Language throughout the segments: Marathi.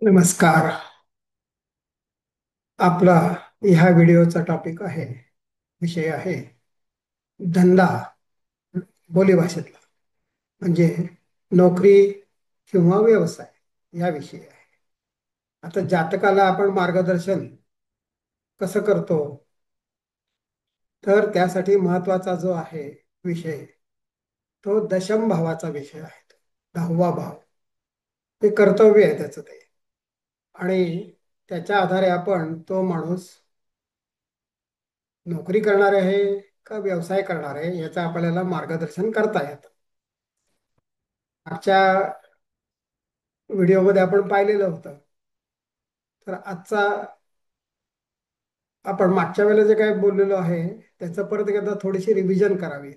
नमस्कार. आपला ह्या व्हिडिओचा टॉपिक आहे, विषय आहे धंदा बोलीभाषेतला, म्हणजे नोकरी किंवा व्यवसाय याविषयी आहे. आता जातकाला आपण मार्गदर्शन कसं करतो, तर त्यासाठी महत्वाचा जो आहे विषय, तो दशम भावाचा विषय आहे. 10वा भाव हे कर्तव्य आहे त्याचं ते, आणि त्याच्या आधारे आपण तो माणूस नोकरी करणार आहे का व्यवसाय करणार आहे याचं आपल्याला मार्गदर्शन करता येतं. मागच्या व्हिडिओमध्ये आपण पाहिलेलं होतं. तर आजचा आपण मागच्या वेळेला जे काही बोललेलो आहे त्याचं परत एकदा थोडीशी रिव्हिजन करावी.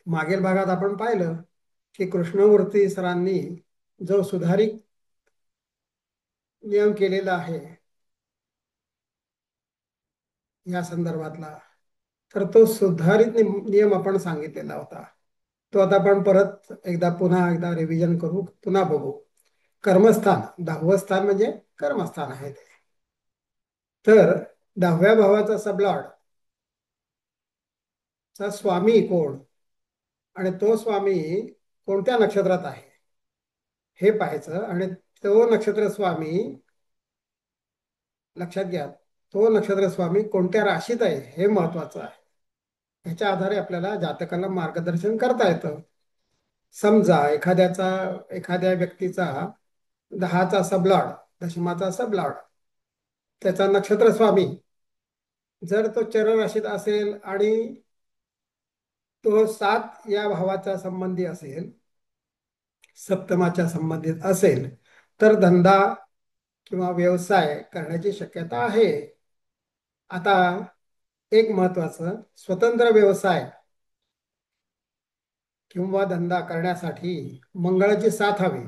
मागील भागात आपण पाहिलं की कृष्णमूर्ती सरांनी जो सुधारित नियम केलेला आहे या संदर्भातला, तर तो सुधारित नियम आपण सांगितलेला होता. तो आता आपण परत पुन्हा एकदा रिव्हिजन करू, पुन्हा बघू. कर्मस्थान 10वं स्थान म्हणजे कर्मस्थान आहे ते. तर 10व्या भावाचा सबलॉर्ड चा स्वामी कोण आणि तो स्वामी कोणत्या नक्षत्रात आहे हे पाहायचं. आणि तो नक्षत्र स्वामी, लक्षात घ्या, तो नक्षत्र स्वामी कोणत्या राशीत आहे हे महत्वाचं आहे. ह्याच्या आधारे आपल्याला जातकाला मार्गदर्शन करता येतं. समजा एखाद्या व्यक्तीचा 10चा सबलॉर्ड, दशमाचा सबलॉर्ड, त्याचा नक्षत्र स्वामी जर तो चर राशीत असेल आणि तो 7 या भावाचा संबंधी असेल, सप्तमाच्या संबंधित असेल, तर धंदा किंवा व्यवसाय करण्याची शक्यता आहे. आता एक महत्वाचं, स्वतंत्र व्यवसाय किंवा धंदा करण्यासाठी मंगळाची साथ हवी.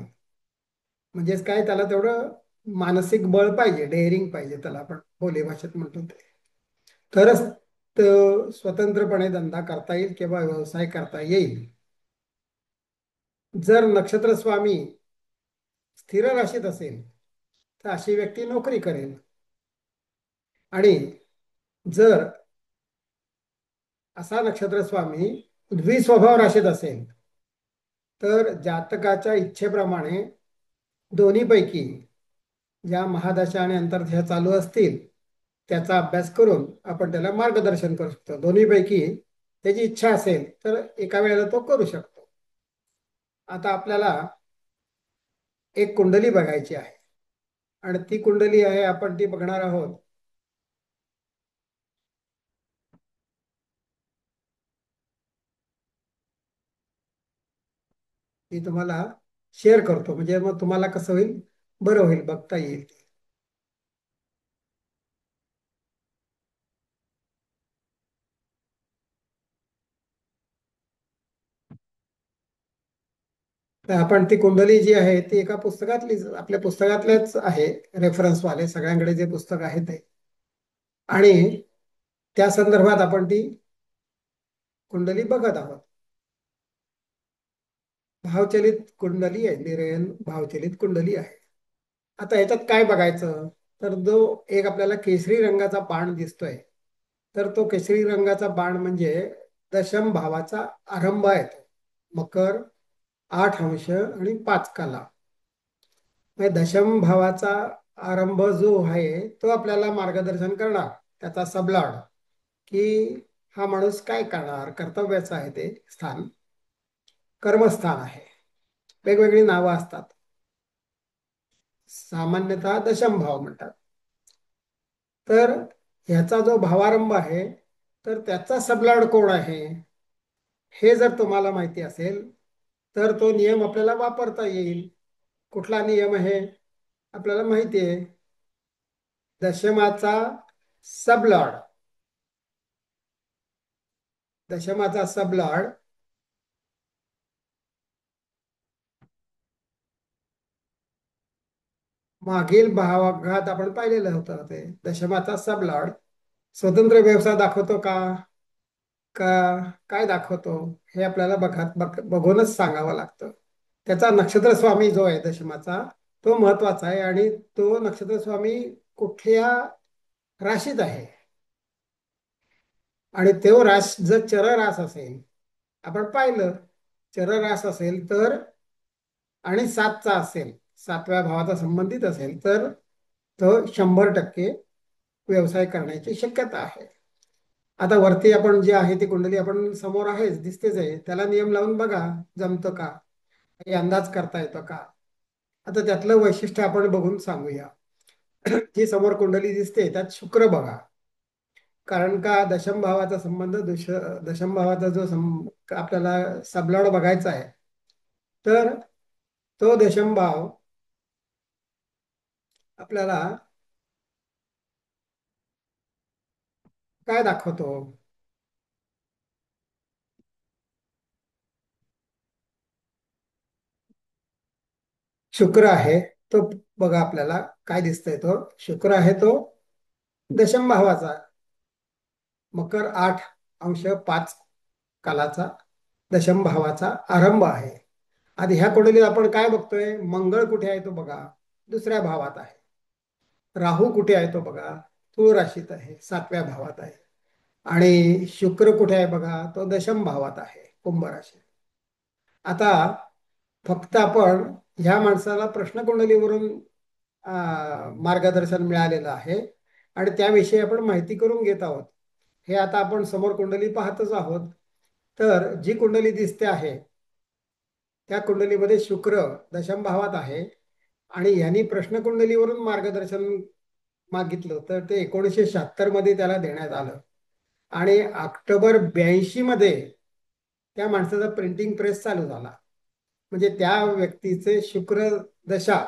म्हणजेच काय, त्याला तेवढं मानसिक बळ पाहिजे, डेअरिंग पाहिजे, त्याला आपण बोली भाषेत म्हणतो ते. तरच तो स्वतंत्रपणे धंदा करता येईल किंवा व्यवसाय करता येईल. जर नक्षत्र स्वामी स्थिर राशीत असेल तर अशी व्यक्ती नोकरी करेल. आणि जर असा नक्षत्र स्वामी द्विस्वभाव राशीत असेल तर जातकाच्या इच्छेप्रमाणे दोन्हीपैकी ज्या महादशा आणि अंतर्दशा चालू असतील त्याचा अभ्यास करून आपण त्याला मार्गदर्शन करू शकतो. दोन्हीपैकी त्याची इच्छा असेल तर एका वेळेला तो करू शकतो. आता आपल्याला एक कुंडली बघायची आहे आणि ती कुंडली आहे, आपण ती बघणार आहोत. ती तुम्हाला शेअर करतो, म्हणजे मग तुम्हाला कसं होईल, बरं होईल, बघता येईल. तर आपण ती कुंडली जी आहे ती एका पुस्तकातली, आपल्या पुस्तकातलेच आहे, रेफरन्स वाले सगळ्यांकडे जे पुस्तक आहे ते. आणि त्या संदर्भात आपण ती कुंडली बघत आहोत. भावचलित कुंडली आहे, निरयन भावचलित कुंडली आहे. आता याच्यात काय बघायचं, तर जो एक आपल्याला केसरी रंगाचा बाण दिसतोय, तर तो केसरी रंगाचा बाण म्हणजे दशम भावाचा आरंभ आहे. मकर, 8 अंश आणि 5 कला. म्हणजे दशम भावाचा आरंभ जो आहे तो आपल्याला मार्गदर्शन करणार, त्याचा सबलॉर्ड, की हा माणूस काय करणार, कर्तव्याचं आहे ते स्थान, कर्मस्थान आहे. वेगवेगळी नावं असतात, सामान्यतः दशम भाव म्हणतात. तर ह्याचा जो भावारंभ आहे, तर त्याचा सबलॉर्ड कोण आहे हे जर तुम्हाला माहिती असेल तर तो नियम आपल्याला वापरता येईल. कुठला नियम आहे आपल्याला माहिती आहे, दशमाचा सबलॉर्ड, दशमाचा सबलॉर्ड मागील भागात आपण पाहिलेलं होतं. ते दशमाचा सबलॉर्ड स्वतंत्र व्यवसाय दाखवतो का, का काय दाखवतो हे आपल्याला बघूनच सांगावं लागतं. त्याचा नक्षत्र स्वामी जो आहे दशमाचा, तो महत्वाचा आहे. आणि तो नक्षत्र स्वामी कुठल्या राशीत आहे, आणि तो रास जर चर रास असेल, आपण पाहिलं, चर रास असेल तर, आणि सातचा असेल, सातव्या भावाचा संबंधित असेल, तर तो 100% व्यवसाय करण्याची शक्यता आहे. आता वरती आपण जी आहे ती कुंडली आपण समोर आहेच, दिसतेच आहे, त्याला नियम लावून बघा, जमतं का, काही अंदाज करता येतो का. आता त्यातलं वैशिष्ट्य आपण बघून सांगूया. जी समोर कुंडली दिसते त्यात शुक्र बघा. कारण का दशम भावाचा संबंध दशम भावाचा जो आपल्याला सबलाड बघायचा आहे, तर तो दशम भाव आपल्याला काय दाखवतो. शुक्र आहे तो, बघा आपल्याला काय दिसतंय, तो शुक्र आहे तो दशम भावाचा, मकर 8 अंश 5 कालाचा दशम भावाचा आरंभ आहे. आधी ह्या कुंडलीत आपण काय बघतोय, मंगळ कुठे आहे तो बघा, दुसऱ्या भावात आहे. राहू कुठे आहे तो बघा, तुळ राशीत आहे, 7व्या भावात आहे. आणि शुक्र कुठे आहे बघा, तो दशम भावात आहे, कुंभ राशीत. आता फक्त आपण ह्या माणसाला प्रश्नकुंडलीवरून मार्गदर्शन मिळालेलं आहे, आणि त्याविषयी आपण माहिती करून घेत आहोत. हे आता आपण समोर कुंडली पाहतच आहोत. तर जी कुंडली दिसते आहे त्या कुंडलीमध्ये शुक्र दशम भावात आहे, आणि ह्यांनी प्रश्नकुंडलीवरून मार्गदर्शन मागितलं तर ते 1976 मध्ये त्याला देण्यात आलं. आणि ऑक्टोबर 82 मध्ये त्या माणसाचा प्रिंटिंग प्रेस चालू झाला. म्हणजे त्या व्यक्तीचे शुक्र दशा,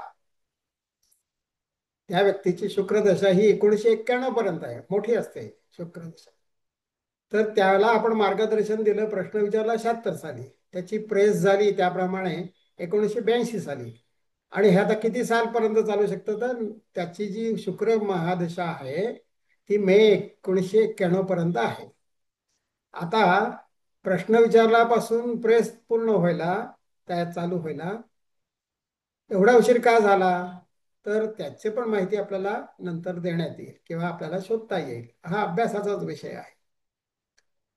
त्या व्यक्तीची शुक्रदशा ही 1991 पर्यंत आहे, मोठी असते शुक्रदशा. तर त्याला आपण मार्गदर्शन दिलं, प्रश्न विचारला 76 साली, त्याची प्रेस झाली त्याप्रमाणे 1982 साली. आणि हे आता किती सालपर्यंत चालू शकतं, तर त्याची जी शुक्र महादशा आहे ती मे 1991 पर्यंत आहे. आता प्रश्न विचारल्यापासून प्रेस पूर्ण व्हायला, त्या चालू व्हायला एवढा उशीर का झाला, तर त्याची पण माहिती आपल्याला नंतर देण्यात येईल किंवा आपल्याला शोधता येईल. हा अभ्यासाचाच विषय आहे.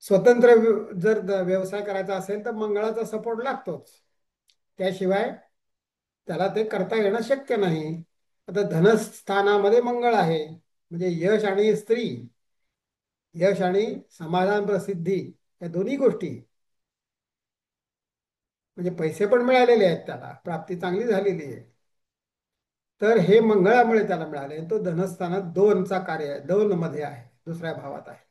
स्वतंत्र जर व्यवसाय करायचा असेल तर मंगळाचा सपोर्ट लागतोच, त्याशिवाय त्याला ते करता येणं शक्य नाही. आता धनस्थानामध्ये मंगळ आहे, म्हणजे यश आणि स्त्री, यश आणि समाधान प्रसिद्धी, या दोन्ही गोष्टी, म्हणजे पैसे पण मिळालेले आहेत, त्याला प्राप्ती चांगली झालेली आहे. तर हे मंगळामुळे त्याला मिळाले. तो धनस्थानात 2चा कार्य आहे, 2 मध्ये आहे, दुसऱ्या भावात आहे.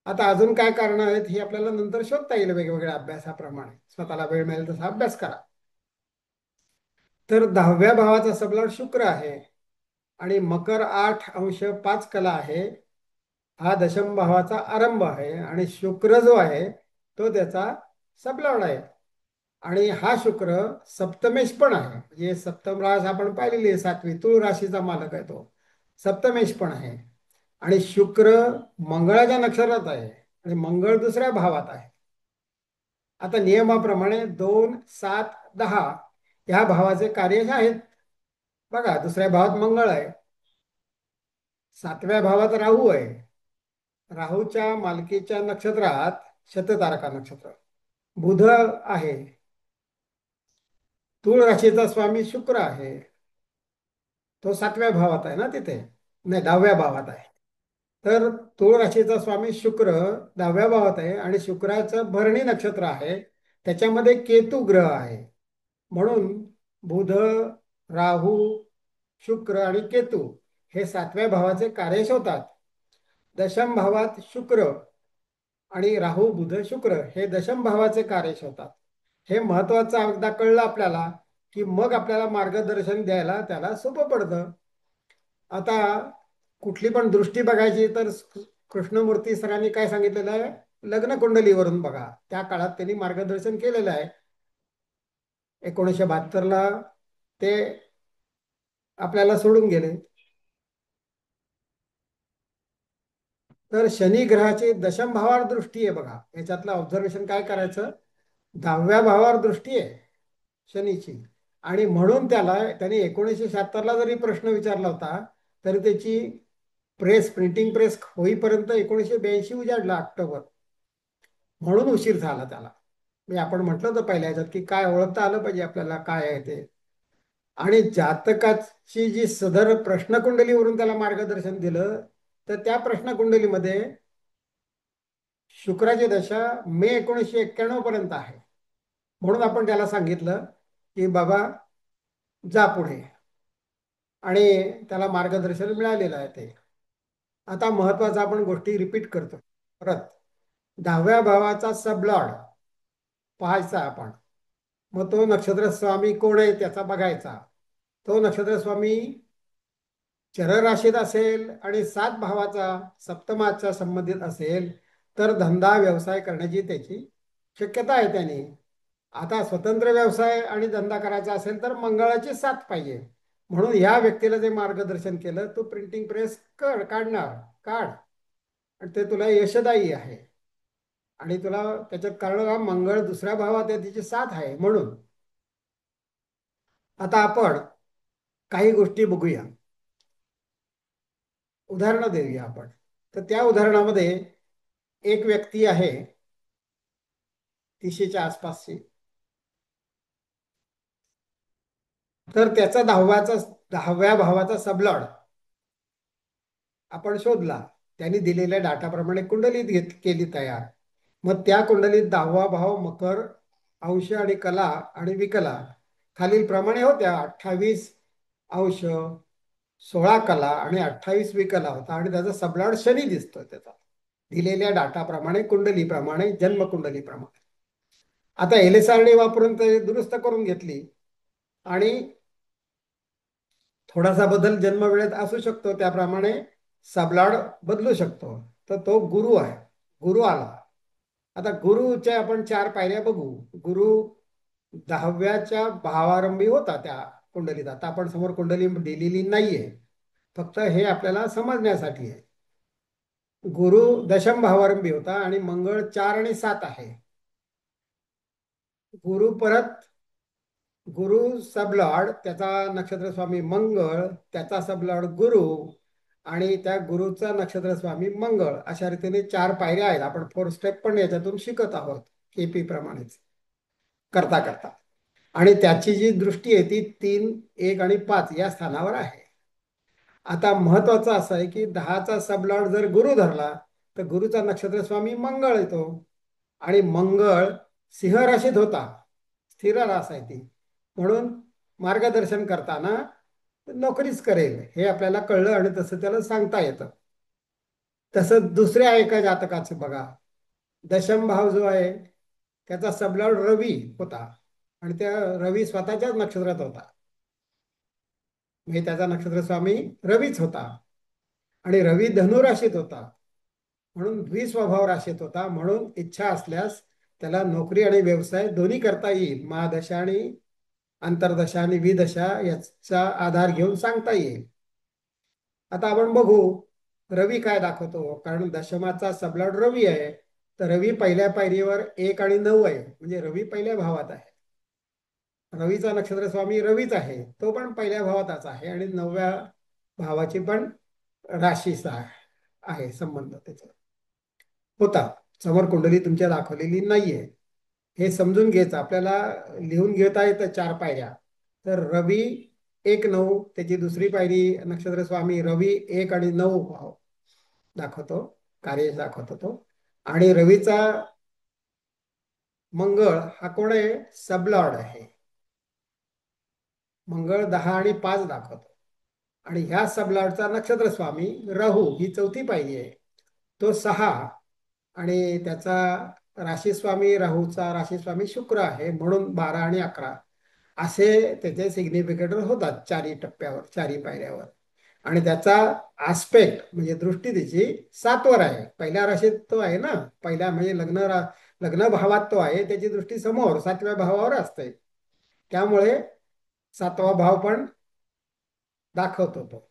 आता अजून काय कारण आहेत हे आपल्याला नंतर शोधता येईल वेगवेगळ्या अभ्यासाप्रमाणे, स्वतःला वेळ मिळेल तसा अभ्यास करा. तर 10व्या भावाचा सबलाट शुक्र आहे, आणि मकर 8 अंश 5 कला आहे. हा दशम भावाचा आरंभ आहे, आणि शुक्र जो आहे तो त्याचा सबलाड आहे. आणि हा शुक्र सप्तमेश पण आहे, म्हणजे सप्तम रास आपण पाहिलेली आहे, 7वी तुळ राशीचा मालक आहे तो, सप्तमेश पण आहे. आणि शुक्र मंगळाच्या नक्षत्रात आहे, आणि मंगळ दुसऱ्या भावात आहे. आता नियमाप्रमाणे 2 7 10 ह्या भावाचे कार्य आहेत. बघा, दुसऱ्या भावात मंगळ आहे, 7व्या भावात राहू आहे, राहूच्या मालकीच्या नक्षत्रात शततारका नक्षत्र, बुध आहे, तुळ राशीचा स्वामी शुक्र आहे, तो 7व्या भावात आहे ना तिथे, नाही 10व्या भावात आहे. तर तुळ राशीचा स्वामी शुक्र 10व्या भावात आहे, आणि शुक्राचं भरणी नक्षत्र आहे, त्याच्यामध्ये केतू ग्रह आहे. म्हणून बुध, राहू, शुक्र आणि केतू हे 7व्या भावाचे कार्य होतात. दशम भावात शुक्र आणि राहू बुध शुक्र हे दशम भावाचे कार्य होतात. हे महत्वाचं एकदा कळलं आपल्याला की मग आपल्याला मार्गदर्शन द्यायला त्याला सोपं पडतं. आता कुठली पण दृष्टी बघायची तर कृष्णमूर्ती सरांनी काय सांगितलेलं आहे, लग्न कुंडलीवरून बघा. त्या काळात त्यांनी मार्गदर्शन केलेलं आहे. 1972ला ते आपल्याला सोडून गेले. तर शनी ग्रहाची दशम भावावर दृष्टी आहे बघा. याच्यातलं ऑब्झर्वेशन काय करायचं, 10व्या भावावर दृष्टी आहे शनीची, आणि म्हणून त्याने 1976ला जरी प्रश्न विचारला होता तरी त्याची प्रिंटिंग प्रेस होईपर्यंत 1982 उजाडला ऑक्टोबर. म्हणून उशीर झाला त्याला. मी आपण म्हटलं होतं पहिल्या ह्याच्यात की काय ओळखता आलं पाहिजे आपल्याला काय आहे ते. आणि जातकाची जी सदर प्रश्नकुंडलीवरून त्याला मार्गदर्शन दिलं, तर त्या प्रश्नकुंडलीमध्ये शुक्राची दशा मे 1991 पर्यंत आहे. म्हणून आपण त्याला सांगितलं की बाबा जा पुढे, आणि त्याला मार्गदर्शन मिळालेलं आहे ते. आता महत्वाचं आपण गोष्टी रिपीट करतो परत. 10व्या भावाचा सबलॉर्ड पाहायचा आपण. मग तो नक्षत्र स्वामी कोण आहे त्याचा बघायचा. तो नक्षत्र स्वामी चर राशीत असेल आणि 7 भावाचा सप्तमाचा संबंधित असेल तर धंदा व्यवसाय करण्याची त्याची शक्यता आहे त्याने. आता स्वतंत्र व्यवसाय आणि धंदा करायचा असेल तर मंगळाची साथ पाहिजे. म्हणून ह्या व्यक्तीला जे मार्गदर्शन केलं, तू प्रिंटिंग प्रेस काढ, आणि ते तुला यशदायी आहे. आणि तुला त्याच्यात कारण का मंगळ दुसऱ्या भावात आहे, तिची साथ आहे म्हणून. आता आपण काही गोष्टी बघूया, उदाहरणं देऊया आपण. तर त्या उदाहरणामध्ये एक व्यक्ती आहे 30च्या आसपासची. तर त्याचा 10व्या भावाचा सबलॉर्ड आपण शोधला. त्यांनी दिलेल्या डाटाप्रमाणे कुंडलीत केली तयार. मग त्या कुंडलीत 10वा भाव मकर, अंश आणि कला आणि विकला खालील प्रमाणे होत्या. 28 अंश, 16 कला आणि 28 विकला होता, आणि त्याचा सबलॉर्ड शनी दिसतोय त्याचा दिलेल्या डाटाप्रमाणे, कुंडलीप्रमाणे, जन्मकुंडलीप्रमाणे. आता LSRD वापरून ते दुरुस्त करून घेतली, आणि थोडासा बदल जन्मवेळेत असू शकतो, त्याप्रमाणे सबलाड बदलू शकतो. तर तो गुरु आहे, गुरु आला. आता गुरुच्या आपण 4 पायऱ्या बघू. गुरु 10व्याच्या भावारंभी होता त्या कुंडलीत. आता आपण समोर कुंडली दिलेली नाहीये, फक्त हे आपल्याला समजण्यासाठी आहे. गुरु दशम भावारंभी होता आणि मंगळ 4 आणि 7 आहे. गुरु परत गुरु सबलॉर्ड, त्याचा नक्षत्र स्वामी मंगळ, त्याचा सबलॉर्ड गुरु, आणि त्या गुरुचा नक्षत्र स्वामी मंगळ. अशा रीतीने 4 पायऱ्या आहेत. आपण 4 स्टेप पण याच्यातून शिकत आहोत, KP प्रमाणेच करता करता. आणि त्याची जी दृष्टी आहे ती 3, 1 आणि 5 या स्थानावर आहे. आता महत्वाचं असं आहे की 10चा सबलॉर्ड जर गुरु धरला तर गुरुचा नक्षत्र स्वामी मंगळ येतो, आणि मंगळ सिंह राशीत होता, स्थिर रास आहे ती. म्हणून मार्गदर्शन करताना नोकरीच करेल हे आपल्याला कळलं, आणि तसं त्याला सांगता येतं. तसं दुसऱ्या एका जातकाचं बघा. दशम भाव जो आहे त्याचा सबलॉर्ड रवी होता, आणि त्या रवी स्वतःच्याच नक्षत्रात होता. म्हणजे त्याचा नक्षत्र स्वामी रवीच होता, आणि रवी धनुराशीत होता. म्हणून द्विस्वभाव राशीत होता. म्हणून इच्छा असल्यास त्याला नोकरी आणि व्यवसाय दोन्ही करता येईल. महादशा आणि अंतर्दशा आणि विदशा याचा आधार घेऊन सांगता येईल. आता आपण बघू रवी काय दाखवतो. कारण दशमाचा सबलॉर्ड रवी आहे, तर रवी पहिल्या पायरीवर 1 आणि 9 आहे, म्हणजे रवी पहिल्या भावात आहे. रवीचा नक्षत्र स्वामी रवीच आहे, तो पण पहिल्या भावातच आहे, आणि 9व्या भावाची पण राशीचा आहे संबंध त्याचा होता. समोर कुंडली तुमच्या दाखवलेली नाहीये, हे समजून घ्यायचं आपल्याला. लिहून घेता येतं 4 पायऱ्या. तर रवी 1, 9 त्याची दुसरी पायरी, नक्षत्र स्वामी रवी 1 आणि 9 भाव दाखवतो, कार्य दाखवतो तो. आणि रवीचा मंगळ हा कोण आहे, सबलॉर्ड आहे. मंगळ 10 आणि 5 दाखवतो. आणि ह्या सबलॉर्डचा नक्षत्र स्वामी राहू ही चौथी पायरी आहे, तो 6. आणि त्याचा राशीस्वामी राहूचा राशीस्वामी शुक्र आहे, म्हणून 12 आणि 11 असे त्याचे सिग्निफिकेटर होतात 4ही टप्प्यावर, 4ही पायऱ्यावर. आणि त्याचा आस्पेक्ट म्हणजे दृष्टी त्याची 7वर आहे. पहिल्या राशीत तो आहे ना, पहिल्या म्हणजे लग्न भावात तो आहे, त्याची दृष्टी समोर 7व्या भावावर असते. त्यामुळे 7वा भाव पण दाखवतो तो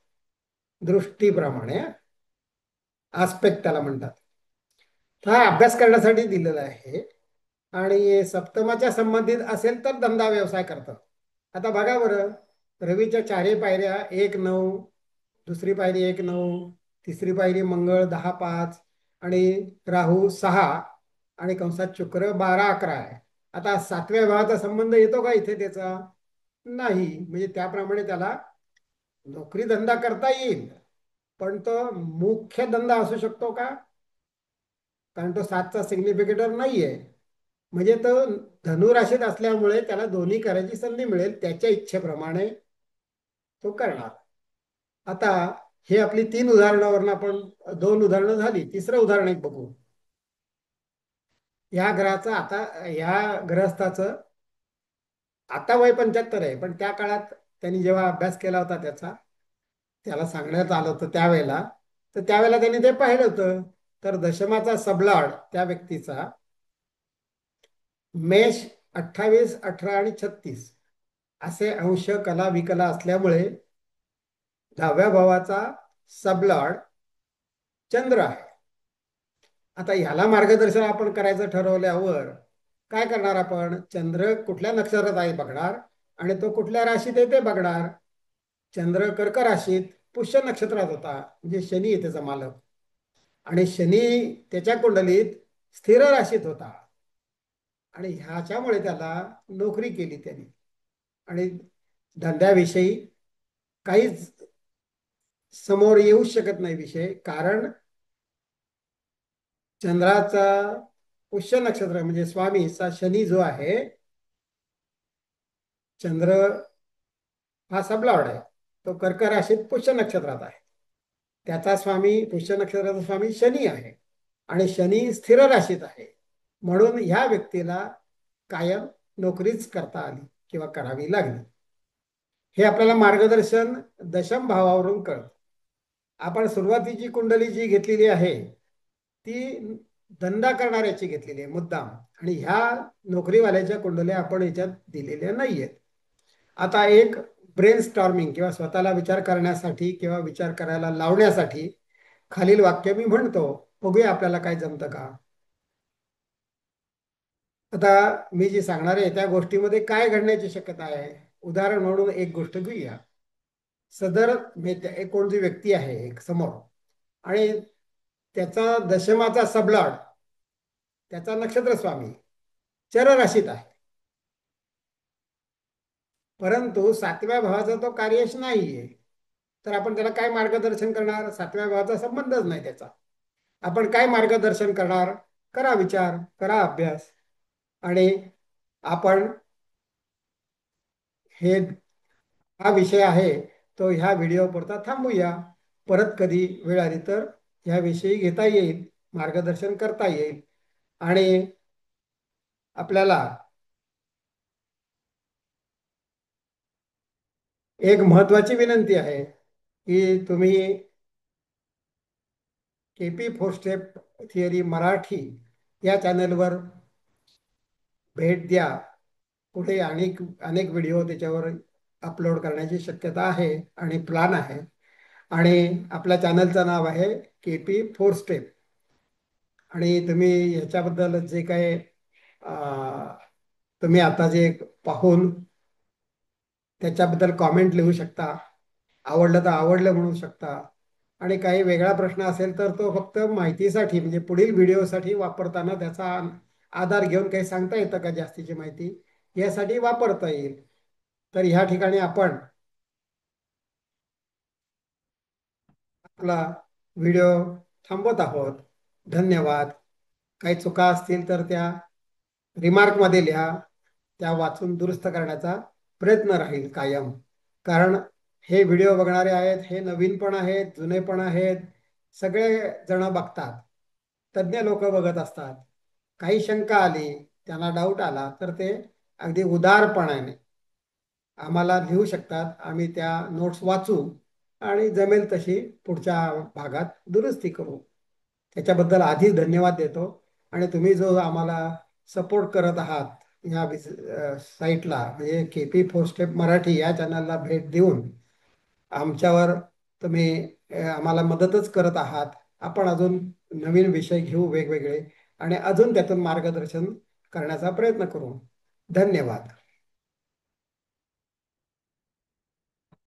दृष्टीप्रमाणे. आस्पेक्ट त्याला म्हणतात. हा अभ्यास करण्यासाठी दिलेला आहे. आणि सप्तमाच्या संबंधित असेल तर धंदा व्यवसाय करतात. आता बघा बरं, रवीच्या चारही पायऱ्या 1-9, दुसरी पायरी 1-9, तिसरी पायरी मंगळ 10-5 आणि राहू 6 आणि कंसात शुक्र 12-11 आहे. आता सातव्या भावाचा संबंध येतो का इथे त्याचा? नाही. म्हणजे त्याप्रमाणे त्याला नोकरी धंदा करता येईल, पण तो मुख्य धंदा असू शकतो का? कारण तो सातचा सिग्निफिकेटर नाहीये. म्हणजे तो धनुराशीत असल्यामुळे त्याला दोन्ही करायची संधी मिळेल, त्याच्या इच्छेप्रमाणे तो करणार. आता हे आपली 3 उदाहरणावरून आपण 2 उदाहरणं झाली. तिसरं उदाहरण एक बघू. या ग्रहाचं आता, या ग्रहस्थाचं आता वय 75 आहे, पण त्या काळात त्यांनी जेव्हा अभ्यास केला होता त्याचा, त्याला सांगण्यात आलं होतं त्यावेळेला, तर त्यावेळेला त्यांनी ते पाहिलं होतं. तर दशमाचा सबलाड त्या व्यक्तीचा मेष 28, 18 आणि 36 असे अंश कला विकला असल्यामुळे 10व्या भावाचा सबलॉर्ड चंद्र आहे. आता ह्याला मार्गदर्शन आपण करायचं ठरवल्यावर काय करणार? आपण चंद्र कुठल्या नक्षत्रात आहे बघणार आणि तो कुठल्या राशीत आहे ते बघणार. चंद्र कर्क राशीत पुष्य नक्षत्रात होता, म्हणजे शनी आहे त्याचा मालक, आणि शनी त्याच्या कुंडलीत स्थिर राशीत होता आणि ह्याच्यामुळे त्याला नोकरी केली त्यांनी. आणि धंद्याविषयी काहीच समोर येऊ शकत नाही विषय, कारण चंद्राचा पुष्य नक्षत्र म्हणजे स्वामीचा शनी जो आहे, चंद्र हा सबलॉर्ड आहे, तो कर्क राशीत पुष्य नक्षत्रात आहे. त्याचा स्वामी, पुष्य नक्षत्राचा स्वामी शनी आहे आणि शनी स्थिर राशीत आहे. म्हणून ह्या व्यक्तीला कायम नोकरीच करता आली किंवा करावी लागली. हे आपल्याला मार्गदर्शन दशम भावावरून कळतं. आपण सुरुवातीची कुंडली जी घेतलेली आहे ती धंदा करणाऱ्याची घेतलेली आहे मुद्दाम, आणि ह्या नोकरीवाल्याच्या कुंडल्या आपण याच्यात दिलेल्या नाहीयेत. आता एक ब्रेन स्टॉर्मिंग किंवा स्वतःला विचार करण्यासाठी किंवा विचार करायला लावण्यासाठी खालील वाक्य मी म्हणतो, बघूया आपल्याला काय जमतं का. आता मी जी सांगणार आहे त्या गोष्टीमध्ये काय घडण्याची शक्यता आहे. उदाहरण म्हणून एक गोष्ट घेऊया. सदर एक कोणती व्यक्ती आहे एक समोर, आणि त्याचा दशमाचा सबलॉर्ड, त्याचा नक्षत्र स्वामी चर राशीत आहे, परंतु सातव्या भावाचा तो कार्यश नाहीये. तर आपण त्याला काय मार्गदर्शन करणार? सातव्या भावाचा संबंधच नाही त्याचा. आपण काय मार्गदर्शन करणार? करा विचार, करा अभ्यास, आणि आपण हे हा विषय आहे तो ह्या व्हिडिओ पुरता थांबूया. परत कधी वेळ आली तर ह्याविषयी घेता येईल, मार्गदर्शन करता येईल. आणि आपल्याला एक महत्वाची विनंती आहे की तुम्ही KP four step theory Marathi या चॅनलवर भेट द्या. पुढे अनेक अनेक व्हिडिओ त्याच्यावर अपलोड करण्याची शक्यता आहे आणि प्लॅन आहे. आणि आपल्या चॅनलचं नाव आहे केपी फोर स्टेप. आणि तुम्ही ह्याच्याबद्दल जे काय तुम्ही आता जे पाहून त्याच्याबद्दल कॉमेंट लिहू शकता. आवडलं तर आवडलं म्हणू शकता, आणि काही वेगळा प्रश्न असेल तर तो फक्त माहितीसाठी म्हणजे पुढील व्हिडिओसाठी वापरताना त्याचा आधार घेऊन काही सांगता येतं का जास्तीची माहिती यासाठी वापरता येईल. तर ह्या ठिकाणी आपण आपला व्हिडिओ थांबवत आहोत. धन्यवाद. काही चुका असतील तर त्या रिमार्कमध्ये लिहा, त्या वाचून दुरुस्त करण्याचा प्रयत्न राहील कायम. कारण हे व्हिडिओ बघणारे आहेत, हे नवीन पण आहेत, जुने पण आहेत, सगळे जण बघतात. तज्ज्ञ लोक बघत असतात. काही शंका आली, त्यांना डाऊट आला तर ते अगदी उदारपणाने आम्हाला लिहू शकतात. आम्ही त्या नोट्स वाचू आणि जमेल तशी पुढच्या भागात दुरुस्ती करू. त्याच्याबद्दल आधीच धन्यवाद देतो. आणि तुम्ही जो आम्हाला सपोर्ट करत आहात ह्या साईटला, म्हणजे केपी फोर स्टेप मराठी या चॅनलला भेट देऊन आमच्यावर तुम्ही आम्हाला मदतच करत आहात. आपण अजून नवीन विषय घेऊ वेगवेगळे आणि अजून त्यातून मार्गदर्शन करण्याचा प्रयत्न करू. धन्यवाद.